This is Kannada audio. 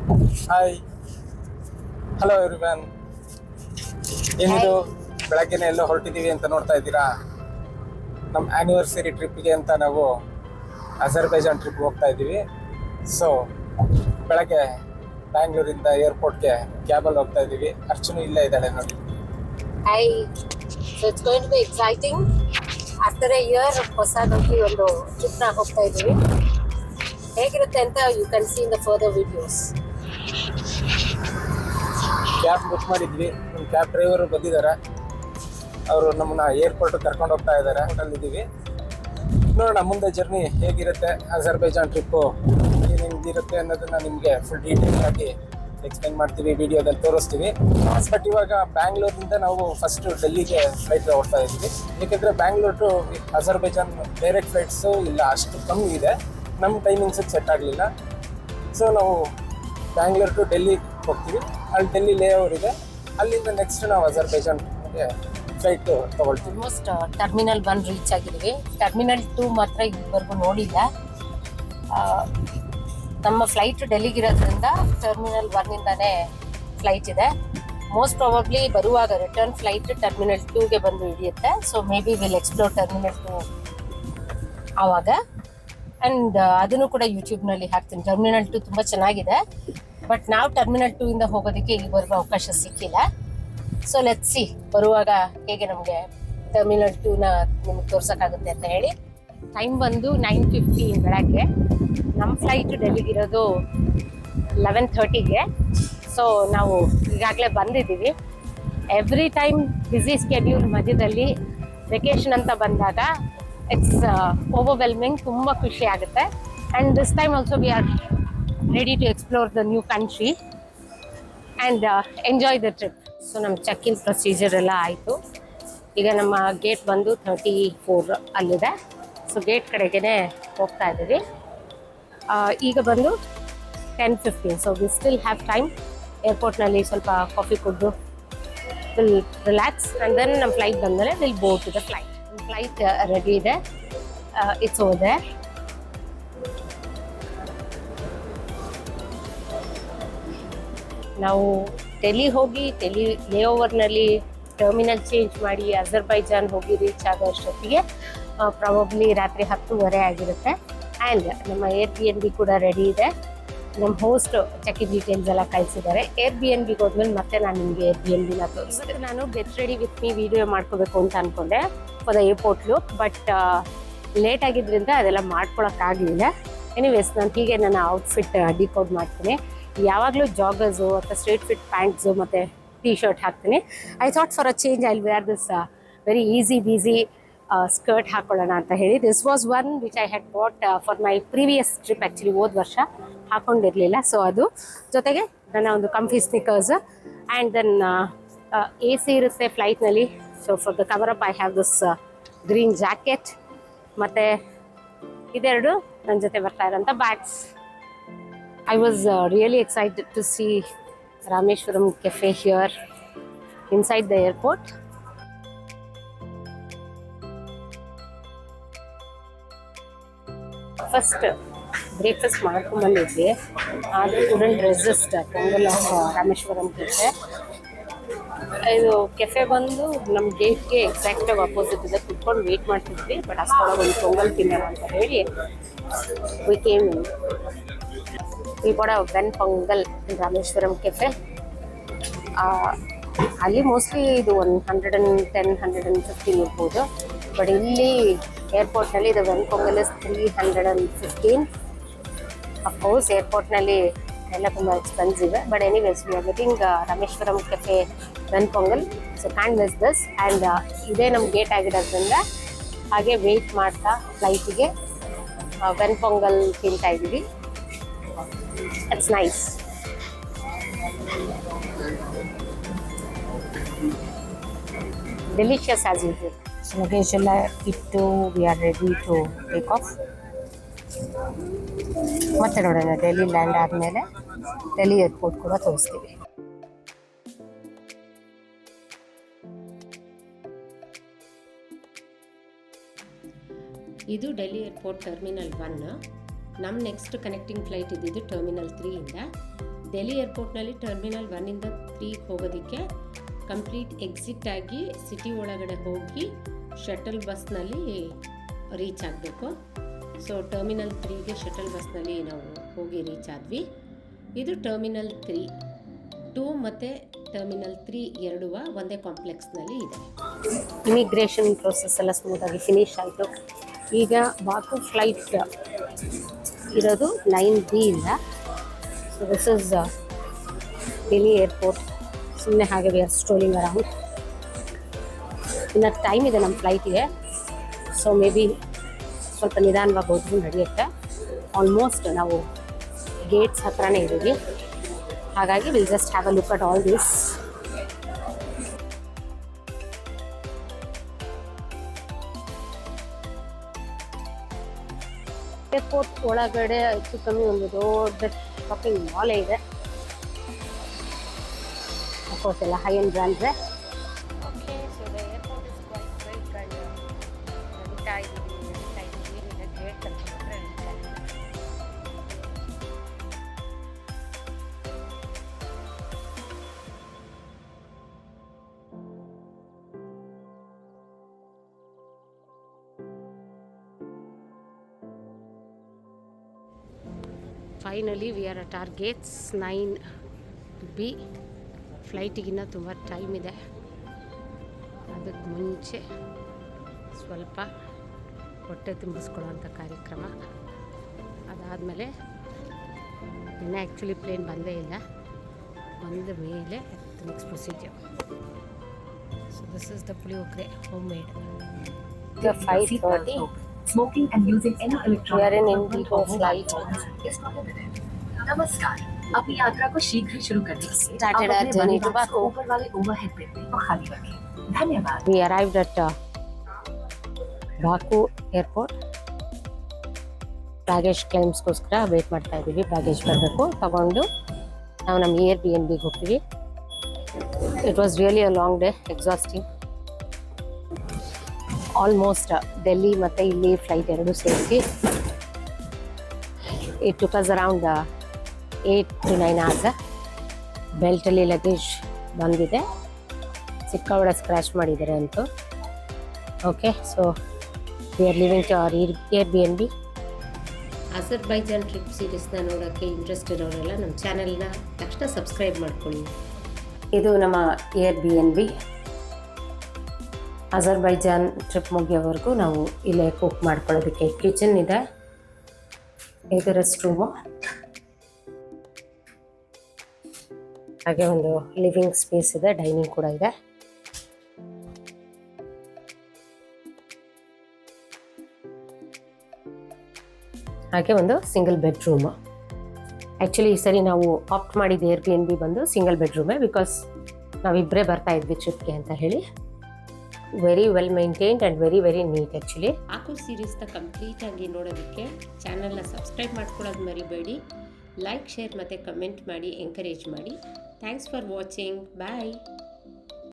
Hi, hello everyone. ಏನಿದು ಬೆಳಗ್ಗೆನೆ ಎಲ್ಲೋ ಹೊರಟಿದ್ದೀವಿ ಅಂತ ನೋಡ್ತಾ ಇದ್ದೀರಾ? ನಮ್ಮ ಆ್ಯನಿವರ್ಸರಿ ಟ್ರಿಪ್ಗೆ ಅಂತ ನಾವು ಅಜರ್ಬೈಜಾನ್ ಟ್ರಿಪ್ ಹೋಗ್ತಾ ಇದ್ದೀವಿ. ಸೊ ಬೆಳಗ್ಗೆ ಬ್ಯಾಂಗ್ಳೂರಿಂದ ಏರ್ಪೋರ್ಟ್ಗೆ ಕ್ಯಾಬಲ್ಲಿ ಹೋಗ್ತಾ ಇದ್ದೀವಿ. ಅರ್ಚುನು ಇಲ್ಲೇ ಇದ್ದಾಳೆ ನೋಡಿ. Hi. So it's going to be exciting. After a year, ಹೊಸದಾಗಿ ಒಂದು ಟ್ರಿಪ್ನ ಹೋಗ್ತಾ ಇದ್ದೀವಿ. ಹೇಗಿರುತ್ತೆ ಅಂತ you can see in the further videos. Cab book ಮಾಡಿದ್ವಿ. ನಮ್ಮ ಕ್ಯಾಬ್ ಡ್ರೈವರು ಬಂದಿದ್ದಾರೆ. ಅವರು ನಮ್ಮನ್ನ ಏರ್ಪೋರ್ಟ್ಗೆ ಕರ್ಕೊಂಡು ಹೋಗ್ತಾ ಇದ್ದಾರೆ. ಹೋಟೆಲ್ಲಿದ್ದೀವಿ. ನೋಡೋಣ ಮುಂದೆ ಜರ್ನಿ ಹೇಗಿರುತ್ತೆ, ಅಜರ್ಬೈಜಾನ್ ಟ್ರಿಪ್ಪು ಏನೇನಿರುತ್ತೆ ಅನ್ನೋದನ್ನ ನಿಮಗೆ ಫುಲ್ ಡೀಟೇಲ್ ಆಗಿ ಎಕ್ಸ್ಪ್ಲೈನ್ ಮಾಡ್ತೀವಿ, ವಿಡಿಯೋದಲ್ಲಿ ತೋರಿಸ್ತೀವಿ. ಬಟ್ ಇವಾಗ ಬ್ಯಾಂಗ್ಳೂರಿಂದ ನಾವು ಫಸ್ಟ್ ಡೆಲ್ಲಿಗೆ ಫ್ಲೈಟ್ ಹೊಡ್ತಾ ಇದ್ದೀವಿ. ಏಕೆಂದರೆ Bangalore to Azerbaijan direct flights ಇಲ್ಲ, ಅಷ್ಟು ಕಮ್ಮಿ ಇದೆ. ನಮ್ಮ ಟೈಮಿಂಗ್ಸಿಗೆ ಸೆಟ್ ಆಗಲಿಲ್ಲ. ಸೊ ನಾವು ಬ್ಯಾಂಗ್ಳೂರ್ ಟು ಡೆಲ್ಲಿ ಹೋಗ್ತೀವಿ. ಅಲ್ಲಿ ಡೆಲ್ಲಿ ಲೇ ಓವರ್ ಇದೆ. ಅಲ್ಲಿಂದ ನೆಕ್ಸ್ಟ್ ನಾವು ಅಜರ್ಬೈಜಾನ್ಗೆ ಫ್ಲೈಟ್ ತೊಗೊಳ್ತೀವಿ. ಆಲ್ಮೋಸ್ಟ್ ಟರ್ಮಿನಲ್ 1 ರೀಚ್ ಆಗಿದ್ದೀವಿ. ಟರ್ಮಿನಲ್ 2 ಮಾತ್ರ ಇಲ್ಲಿವರೆಗೂ ನೋಡಿಲ್ಲ. ನಮ್ಮ ಫ್ಲೈಟ್ ಡೆಲ್ಲಿಗಿರೋದ್ರಿಂದ ಟರ್ಮಿನಲ್ 1 ಇಂದಾನೇ ಫ್ಲೈಟ್ ಇದೆ. ಮೋಸ್ಟ್ ಪ್ರಾಬಬ್ಲಿ ಬರುವಾಗ ರಿಟರ್ನ್ ಫ್ಲೈಟ್ ಟರ್ಮಿನಲ್ 2ಗೆ ಬಂದು ಹಿಡಿಯುತ್ತೆ. So may be will explore terminal 2 ಆವಾಗ. ಆ್ಯಂಡ್ ಅದನ್ನು ಕೂಡ ಯೂಟ್ಯೂಬ್ನಲ್ಲಿ ಹಾಕ್ತೀನಿ. ಟರ್ಮಿನಲ್ 2 ತುಂಬ ಚೆನ್ನಾಗಿದೆ. ಬಟ್ ನಾವು ಟರ್ಮಿನಲ್ 2 ಇಂದ ಹೋಗೋದಕ್ಕೆ ಇಲ್ಲಿವರೆಗೂ ಅವಕಾಶ ಸಿಕ್ಕಿಲ್ಲ. ಸೊ ಲೆಟ್ಸ್ ಸಿ ಬರುವಾಗ ಹೇಗೆ ನಮಗೆ ಟರ್ಮಿನಲ್ 2ನ ನಿಮ್ಗೆ ತೋರ್ಸೋಕ್ಕಾಗುತ್ತೆ ಅಂತ ಹೇಳಿ. ಟೈಮ್ ಬಂದು 9:15 ಬೆಳಗ್ಗೆ. ನಮ್ಮ ಫ್ಲೈಟ್ ಡೆಲ್ಲಿಗಿರೋದು 11:30ಗೆ. ಸೊ ನಾವು ಈಗಾಗಲೇ ಬಂದಿದ್ದೀವಿ. ಎವ್ರಿ ಟೈಮ್ ಬ್ಯುಸಿ ಸ್ಕೆಡ್ಯೂಲ್ ಮಧ್ಯದಲ್ಲಿ ವೆಕೇಷನ್ ಅಂತ ಬಂದಾಗ ಇಟ್ಸ್ ಓವರ್ವೆಲ್ಮಿಂಗ್. ತುಂಬ ಖುಷಿ ಆಗುತ್ತೆ. And this time also we are ready to explore the new country and enjoy the trip. So ನಮ್ಮ ಚೆಕ್ ಇನ್ ಪ್ರೊಸೀಜರ್ ಎಲ್ಲ ಆಯಿತು. ಈಗ ನಮ್ಮ ಗೇಟ್ ಬಂದು 34 ಅಲ್ಲಿದೆ. ಸೊ ಗೇಟ್ ಕಡೆಗೇ ಹೋಗ್ತಾ ಇದ್ದೀವಿ. ಈಗ ಬಂದು 10:15. So we still have time. ಏರ್ಪೋರ್ಟ್ನಲ್ಲಿ ಸ್ವಲ್ಪ ಕಾಫಿ ಕುಡಿದು ವಿಲ್ ರಿಲ್ಯಾಕ್ಸ್ ಆ್ಯಂಡ್ ದೆನ್ ನಮ್ಮ ಫ್ಲೈಟ್ ಬಂದಮೇಲೆ will go to the flight. Flight ready ಇದೆ. It's over there. ನಾವು ಡೆಲ್ಲಿ ಹೋಗಿ ಡೆಲ್ಲಿ ಲೇ ಓವರ್ನಲ್ಲಿ ಟರ್ಮಿನಲ್ ಚೇಂಜ್ ಮಾಡಿ ಅಜರ್ಬೈಜಾನ್ ಹೋಗಿ ರೀಚ್ ಆಗೋ ಅಷ್ಟೊತ್ತಿಗೆ ಪ್ರಾಬಬ್ಲಿ ರಾತ್ರಿ 10:30 ಆಗಿರುತ್ತೆ. ಆ್ಯಂಡ್ ನಮ್ಮ Airbnb ಕೂಡ ರೆಡಿ ಇದೆ. ನಮ್ಮ ಹೋಸ್ಟ್ ಚೆಕ್ ಇನ್ ಡೀಟೇಲ್ಸ್ ಎಲ್ಲ ಕಳಿಸಿದ್ದಾರೆ. Airbnbಗೆ ಹೋದ್ಮೇಲೆ ಮತ್ತೆ ನಾನು ನಿಮಗೆ Airbnbನ ತೋರಿಸ್ತೀನಿ. ನಾನು get ready with me video ಮಾಡ್ಕೋಬೇಕು ಅಂತ ಅಂದ್ಕೊಂಡೆ for the airport look. But late ಆಗಿದ್ದರಿಂದ ಅದೆಲ್ಲ ಮಾಡ್ಕೊಳಕ್ಕಾಗಲಿಲ್ಲ. ಎನಿವೇಸ್ ನಾನು ಹೀಗೆ ನನ್ನ ಔಟ್ಫಿಟ್ ಡಿಕೋಡ್ ಮಾಡ್ತೀನಿ. ಯಾವಾಗಲೂ ಜಾಗರ್ಸು ಅಥವಾ ಸ್ಟ್ರೇಟ್ ಫಿಟ್ ಪ್ಯಾಂಟ್ಸು ಮತ್ತು ಟೀ ಶರ್ಟ್ ಹಾಕ್ತೀನಿ. I thought for a change I will wear this very easy breezy skirt ಹಾಕೊಳ್ಳೋಣ ಅಂತ ಹೇಳಿ. This was one which I had bought for my previous trip. Actually ಹೋದ ವರ್ಷ ಹಾಕ್ಕೊಂಡಿರಲಿಲ್ಲ. ಸೊ ಅದು ಜೊತೆಗೆ ನನ್ನ ಒಂದು comfy sneakers and then AC ಇರುತ್ತೆ ಫ್ಲೈಟ್ನಲ್ಲಿ. So for the cover up I have this green jacket. ಮತ್ತು ಇದೆರಡು ನನ್ನ ಜೊತೆ ಬರ್ತಾ ಇರೋಂಥ bags. I was really excited to see Rameshwaram Cafe here inside the airport. First breakfast ಮಾಡ್ಕೊಂಡ್ಬಂದಿದ್ವಿ. ಆದರೂ couldn't resist pongal of Rameshwaram Cafe. ಇದು ಕೆಫೆ ಬಂದು ನಮ್ಮ ಗೇಟ್ಗೆ ಎಕ್ಸಾಕ್ಟಾಗಿ ಅಪೋಸಿಟ್ ಇದೆ. ಕುತ್ಕೊಂಡು ವೆಯ್ಟ್ ಮಾಡ್ತಿದ್ವಿ. ಬಟ್ ಅಷ್ಟೊಳಗೆ ಒಂದು ಪೊಂಗಲ್ ತಿನ್ನೋಣ ಅಂತ ಹೇಳಿ we came in. We got a ven pongal in Rameshwaram Cafe. ಅಲ್ಲಿ ಮೋಸ್ಟ್ಲಿ ಇದು 110-115 ಇರ್ಬೋದು. ಬಟ್ ಇಲ್ಲಿ ಏರ್ಪೋರ್ಟ್ನಲ್ಲಿ ಇದು ವೆನ್ ಪೊಂಗಲ್ ಇಸ್ 315. ಅಫ್ಕೋರ್ಸ್ ಏರ್ಪೋರ್ಟ್ನಲ್ಲಿ ಎಲ್ಲ ತುಂಬ expensive. But anyways we are getting Rameshwaram Cafe ven pongal. So can miss this. And ಇದೇ ನಮ್ಮ ಗೇಟ್ ಆಗಿರೋದ್ರಿಂದ ಹಾಗೆ ವೆಯ್ಟ್ ಮಾಡ್ತಾ ಫ್ಲೈಟಿಗೆ ವೆನ್ ಪೊಂಗಲ್ ತಿಂತಾ ಇದ್ದೀವಿ. It's nice. Delicious as usual. So luggage ಎಲ್ಲ ಇಟ್ಟು we are ready to take off. ಮತ್ತೆ ನೋಡೋಣ ಡೆಲ್ಲಿ ಲ್ಯಾಂಡ್ ಆದಮೇಲೆ ಡೆಲ್ಲಿ ಏರ್ಪೋರ್ಟ್ ಕೂಡ ತೋರಿಸ್ತೀವಿ. ಇದು ಡೆಲ್ಲಿ ಏರ್ಪೋರ್ಟ್ ಟರ್ಮಿನಲ್ 1. ನಮ್ಮ ನೆಕ್ಸ್ಟ್ ಕನೆಕ್ಟಿಂಗ್ ಫ್ಲೈಟ್ ಇದ್ದಿದ್ದು ಟರ್ಮಿನಲ್ 3 ಇಂದ. ಡೆಲ್ಲಿ ಏರ್ಪೋರ್ಟ್ನಲ್ಲಿ ಟರ್ಮಿನಲ್ 1ಇಂದ 3ಗೆ ಹೋಗೋದಕ್ಕೆ ಕಂಪ್ಲೀಟ್ ಎಕ್ಸಿಟ್ ಆಗಿ ಸಿಟಿ ಒಳಗಡೆ ಹೋಗಿ ಶಟಲ್ ಬಸ್ನಲ್ಲಿ ರೀಚ್ ಆಗಬೇಕು. ಸೊ ಟರ್ಮಿನಲ್ 3ಗೆ ಶಟಲ್ ಬಸ್ನಲ್ಲಿ ನಾವು ಹೋಗಿ ರೀಚ್ ಆದ್ವಿ. ಇದು ಟರ್ಮಿನಲ್ 3, 2 ಮತ್ತು ಟರ್ಮಿನಲ್ 3 ಎರಡೂ ಒಂದೇ ಕಾಂಪ್ಲೆಕ್ಸ್ನಲ್ಲಿ ಇದೆ. ಇಮಿಗ್ರೇಷನ್ ಪ್ರೋಸೆಸ್ ಎಲ್ಲ ಸ್ಮೂತಾಗಿ ಫಿನಿಶ್ ಆಯಿತು. ಈಗ ಬಾಕು ಫ್ಲೈಟ್ ಇರೋದು 9B ಇಂದ. So this is Delhi airport. ಸುಮ್ಮನೆ ಹಾಗೆ ವಿ ಆರ್ ಸ್ಟ್ರೋಲಿಂಗ್ ಅರೌಂಡ್. ಇನ್ನು ಟೈಮ್ ಇದೆ ನಮ್ಮ ಫ್ಲೈಟಿಗೆ. ಸೊ ಮೇ ಬಿ ಸ್ವಲ್ಪ ನಿಧಾನವಾಗಿ ಹೋದ್ರೂ ನಡೆಯುತ್ತೆ. ಆಲ್ಮೋಸ್ಟ್ ನಾವು ಗೇಟ್ಸ್ ಹತ್ರನೇ ಇದ್ದೀವಿ. ಹಾಗಾಗಿ will just have a look at all this. Airport ಒಳಗಡೆ ಹೆಚ್ಚು ಕಮ್ಮಿ ಒಂದು ದೊಡ್ಡ ಶಾಪಿಂಗ್ ಮಾಲೇ ಇದೆ. ಅಫ್ಕೋರ್ಸ್ ಎಲ್ಲ ಹೈ ಎಂಡ್ ಬ್ರ್ಯಾಂಡ್ರೆ. Okay, so the airport is quite big and ನಡೀತಾ ಇದ್ದೀವಿ ಗೇಟ್ ತಲುಪಿದ್ರೆ finally we are at our gates 9B. ಫ್ಲೈಟಿಗಿನ್ನ ತುಂಬ ಟೈಮ್ ಇದೆ. ಅದಕ್ಕೆ ಮುಂಚೆ ಸ್ವಲ್ಪ ಹೊಟ್ಟೆ ತುಂಬಿಸ್ಕೊಳ್ಳೋಂಥ ಕಾರ್ಯಕ್ರಮ. ಅದಾದಮೇಲೆ ಇನ್ನೂ ಆ್ಯಕ್ಚುಲಿ ಪ್ಲೇನ್ ಬಂದೇ ಇಲ್ಲ. ಬಂದ ಮೇಲೆ next procedure. So this is the puliyogare home made. 5:30. Smoking and using any electronic We are in equipment Indigo or mobile flight. phones is prohibited. नमस्कार, अपनी यात्रा को शीघ्र शुरू करने के लिए Started our journey to Baku. ऊपर वाले ओवरहेड बिन को खाली रखें. धन्यवाद. We arrived at Baku airport. Baggage ಕ್ಲೈಮ್ಸ್ಗೋಸ್ಕರ ವೇಟ್ ಮಾಡ್ತಾ ಇದ್ದೀವಿ. ಬ್ಯಾಗೇಜ್ ಬರಬೇಕು, ತಗೊಂಡು ನಾವು ನಮ್ಮ Airbnbಗೆ ಹೋಗ್ತೀವಿ. It was really a long day, exhausting. Almost Delhi ಮತ್ತು ಇಲ್ಲಿ ಫ್ಲೈಟ್ ಎರಡೂ ಸೇರಿಸಿ it took us around 8 to 9 hours. ಬೆಲ್ಟಲ್ಲಿ ಲಗೇಜ್ ಬಂದಿದೆ, ಸಿಕ್ಕಾಪಟ್ಟೆ ಸ್ಕ್ರ್ಯಾಚ್ ಮಾಡಿದ್ದಾರೆ ಅಂತೂ. Okay, so we are leaving to our Airbnb. Azerbaijan trip ಸೀರೀಸ್ನ ನೋಡೋಕ್ಕೆ ಇಂಟ್ರೆಸ್ಟ್ ಇರೋರೆಲ್ಲ ನಮ್ಮ ಚಾನೆಲ್ನ ತಕ್ಷಣ ಸಬ್ಸ್ಕ್ರೈಬ್ ಮಾಡ್ಕೊಳ್ಳಿ. ಇದು ನಮ್ಮ Airbnb. ಅಜರ್ಬೈಜಾನ್ ಟ್ರಿಪ್ ಮುಗಿಯೋವರೆಗೂ ನಾವು ಇಲ್ಲೇ ಕುಕ್ ಮಾಡ್ಕೊಳ್ಳೋದಕ್ಕೆ ಕಿಚನ್ ಇದೆ. ಇದು ರೆಸ್ಟ್ ರೂಮು, ಹಾಗೆ ಒಂದು ಲಿವಿಂಗ್ ಸ್ಪೇಸ್ ಇದೆ, ಡೈನಿಂಗ್ ಕೂಡ ಇದೆ. ಹಾಗೆ ಒಂದು ಸಿಂಗಲ್ ಬೆಡ್ರೂಮು. ಆ್ಯಕ್ಚುಲಿ ಈ ಸರಿ ನಾವು ಆಪ್ಟ್ ಮಾಡಿದ Airbnb ಬಂದು ಸಿಂಗಲ್ ಬೆಡ್ರೂಮೇ, ಬಿಕಾಸ್ ನಾವಿಬ್ಬರೇ ಬರ್ತಾ ಇದ್ವಿ ಟ್ರಿಪ್ಗೆ ಅಂತ ಹೇಳಿ. Very well maintained and very very neat. Actually ಆಕು ಸೀರೀಸ್ನ ಕಂಪ್ಲೀಟಾಗಿ ನೋಡೋದಕ್ಕೆ ಚಾನಲ್ನ ಸಬ್ಸ್ಕ್ರೈಬ್ ಮಾಡ್ಕೊಳ್ಳೋದು ಮರಿಬೇಡಿ. ಲೈಕ್, ಶೇರ್ ಮತ್ತು ಕಮೆಂಟ್ ಮಾಡಿ, ಎಂಕರೇಜ್ ಮಾಡಿ. Thanks for watching. ಬಾಯ್.